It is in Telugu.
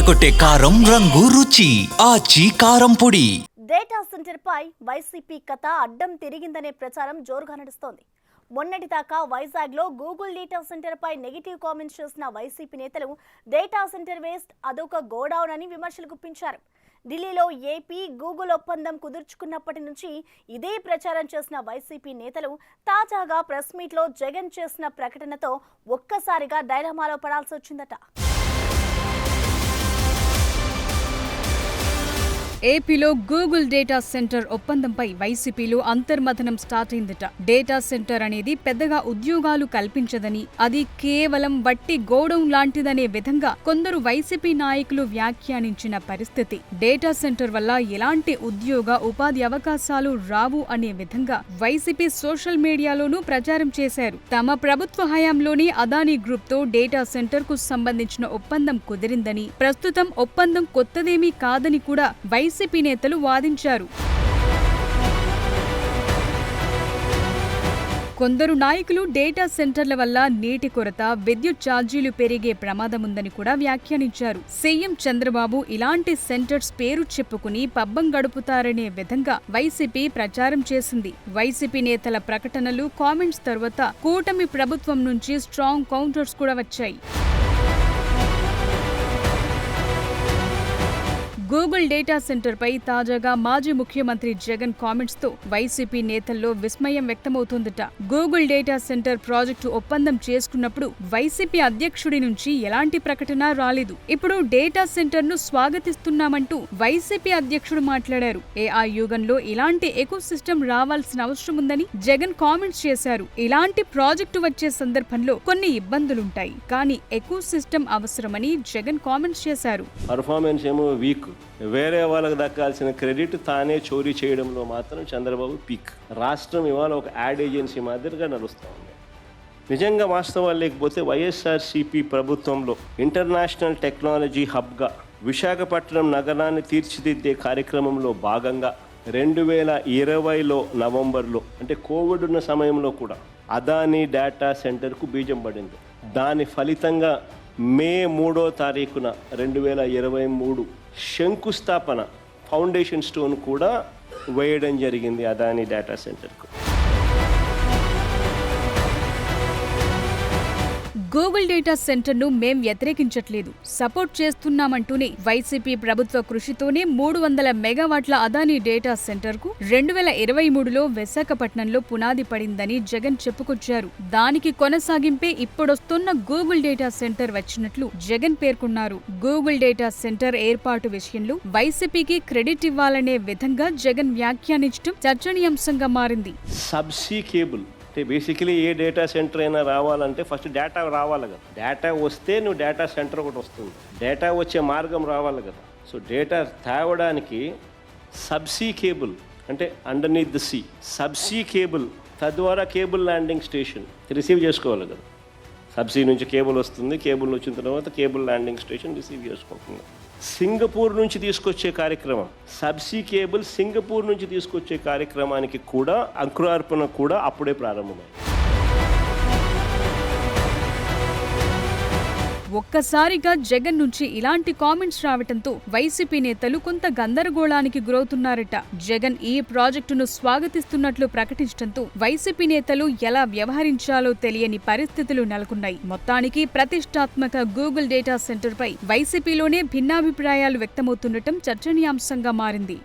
అదరకొట్టే కారం రంగు రుచి ఆచి కారం పొడి. డేటా సెంటర్ పై వైసీపీ కథ అడ్డం తిరిగిందనే ప్రచారం జోరుగా నడుస్తోంది. మొన్నటిదాకా వైజాగ్ లో గూగుల్ డేటా సెంటర్ పై నెగిటివ్ కామెంట్స్ చేసిన వైసీపీ నేతలు డేటా సెంటర్ వేస్ట్ అదొక గోడౌన్ అని విమర్శలు గుప్పించారు. ఢిల్లీలో ఏపీ గూగుల్ ఒప్పందం కుదుర్చుకున్నప్పటి నుంచి ఇదే ప్రచారం చేసిన వైసీపీ నేతలు తాజాగా ప్రెస్ మీట్ లో జగన్ చేసిన ప్రకటనతో ఒక్కసారిగా డైలమాలో పడాల్సి వచ్చిందట. ఏపీలో గూగుల్ డేటా సెంటర్ ఒప్పందంపై వైసీపీలో అంతర్మథనం స్టార్ట్ అయిందట. డేటా సెంటర్ అనేది పెద్దగా ఉద్యోగాలు కల్పించదని, అది కేవలం వట్టి గోడౌన్ లాంటిదనే విధంగా కొందరు వైసీపీ నాయకులు వ్యాఖ్యానించిన పరిస్థితి. డేటా సెంటర్ వల్ల ఎలాంటి ఉద్యోగ ఉపాధి అవకాశాలు రావు అనే విధంగా వైసీపీ సోషల్ మీడియాలోనూ ప్రచారం చేశారు. తమ ప్రభుత్వ హయాంలోని అదానీ గ్రూప్ తో డేటా సెంటర్ కు సంబంధించిన ఒప్పందం కుదిరిందని, ప్రస్తుతం ఒప్పందం కొత్తదేమీ కాదని కూడా వైసీపీ నేతలు వాదించారు. కొందరు నాయకులు డేటా సెంటర్ల వల్ల నీటి కొరత, విద్యుత్ ఛార్జీలు పెరిగే ప్రమాదముందని కూడా వ్యాఖ్యానించారు. సీఎం చంద్రబాబు ఇలాంటి సెంటర్స్ పేరు చెప్పుకుని పబ్బం గడుపుతారనే విధంగా వైసీపీ ప్రచారం చేసింది. వైసీపీ నేతల ప్రకటనలు, కామెంట్స్ తర్వాత కూటమి ప్రభుత్వం నుంచి స్ట్రాంగ్ కౌంటర్స్ కూడా వచ్చాయి. గూగుల్ డేటా సెంటర్ పై తాజాగా మాజీ ముఖ్యమంత్రి జగన్ కామెంట్స్ తో వైసీపీ నేతల్లో విస్మయం వ్యక్తమవుతోందట. గూగుల్ డేటా సెంటర్ ప్రాజెక్టు ఒప్పందం చేసుకున్నప్పుడు వైసీపీ అధ్యక్షుడి నుంచి ఎలాంటి ప్రకటన రాలేదు. ఇప్పుడు డేటా సెంటర్ ను స్వాగతిస్తున్నామంటూ వైసీపీ అధ్యక్షుడు మాట్లాడారు. ఏఐ యుగంలో ఇలాంటి ఎకో సిస్టమ్ రావాల్సిన అవసరం ఉందని జగన్ కామెంట్స్ చేశారు. ఇలాంటి ప్రాజెక్టు వచ్చే సందర్భంలో కొన్ని ఇబ్బందులుంటాయి, కానీ ఎకో సిస్టమ్ అవసరమని జగన్ కామెంట్స్ చేశారు. పర్ఫార్మెన్స్ ఏమో వీక్, వేరే వాళ్ళకి దక్కాల్సిన క్రెడిట్ తానే చోరీ చేయడంలో మాత్రం చంద్రబాబు పీక్. రాష్ట్రం ఇవాళ ఒక యాడ్ ఏజెన్సీ మాదిరిగా నడుస్తూ ఉంది. నిజంగా వాస్తవాలు లేకపోతే వైఎస్ఆర్సీపీ ప్రభుత్వంలో ఇంటర్నేషనల్ టెక్నాలజీ హబ్గా విశాఖపట్నం నగరాన్ని తీర్చిదిద్దే కార్యక్రమంలో భాగంగా 2020లో నవంబర్లో, అంటే కోవిడ్ ఉన్న సమయంలో కూడా అదానీ డేటా సెంటర్కు బీజం పడింది. దాని ఫలితంగా మే 3వ తారీఖున 2023 శంకుస్థాపన, ఫౌండేషన్ స్టోన్ కూడా వేయడం జరిగింది అదానీ డేటా సెంటర్కు. గూగుల్ డేటా సెంటర్ ను మేం వ్యతిరేకించట్లేదు, సపోర్ట్ చేస్తున్నామంటూనే వైసీపీ ప్రభుత్వ కృషితోనే 300 మెగావాట్ల అదానీ డేటా సెంటర్ కు 2023లో విశాఖపట్నంలో పునాది పడిందని జగన్ చెప్పుకొచ్చారు. దానికి కొనసాగింపే ఇప్పుడొస్తున్న గూగుల్ డేటా సెంటర్ వచ్చినట్లు జగన్ పేర్కొన్నారు. గూగుల్ డేటా సెంటర్ ఏర్పాటు విషయంలో వైసీపీకి క్రెడిట్ ఇవ్వాలనే విధంగా జగన్ వ్యాఖ్యానించడం చర్చనీయాంశంగా మారింది. సబ్సీ కేబుల్ అంటే బేసికలీ ఏ డేటా సెంటర్ అయినా రావాలంటే ఫస్ట్ డేటా రావాలి కదా. డేటా వస్తే నువ్వు డేటా సెంటర్ ఒకటి వస్తుంది, డేటా వచ్చే మార్గం రావాలి కదా. సో డేటా తేవడానికి సబ్సీ కేబుల్ అంటే underneath the sea, subsea cable, తద్వారా కేబుల్ ల్యాండింగ్ స్టేషన్ రిసీవ్ చేసుకోవాలి కదా. సబ్సీ నుంచి కేబుల్ వస్తుంది, కేబుల్ వచ్చిన తర్వాత కేబుల్ ల్యాండింగ్ స్టేషన్ రిసీవ్ చేసుకుంటుంది. సింగపూర్ నుంచి తీసుకొచ్చే కార్యక్రమం, సబ్సీ కేబుల్ సింగపూర్ నుంచి తీసుకొచ్చే కార్యక్రమానికి కూడా అంకురార్పణ కూడా అప్పుడే ప్రారంభమైంది. ఒక్కసారిగా జగన్ నుంచి ఇలాంటి కామెంట్స్ రావటంతో వైసీపీ నేతలు కొంత గందరగోళానికి గురవుతున్నారట. జగన్ ఈ ప్రాజెక్టును స్వాగతిస్తున్నట్లు ప్రకటించడంతో వైసీపీ నేతలు ఎలా వ్యవహరించాలో తెలియని పరిస్థితులు నెలకొన్నాయి. మొత్తానికి ప్రతిష్టాత్మక గూగుల్ డేటా సెంటర్ పై వైసీపీలోనే భిన్నాభిప్రాయాలు వ్యక్తమవుతుండటం చర్చనీయాంశంగా మారింది.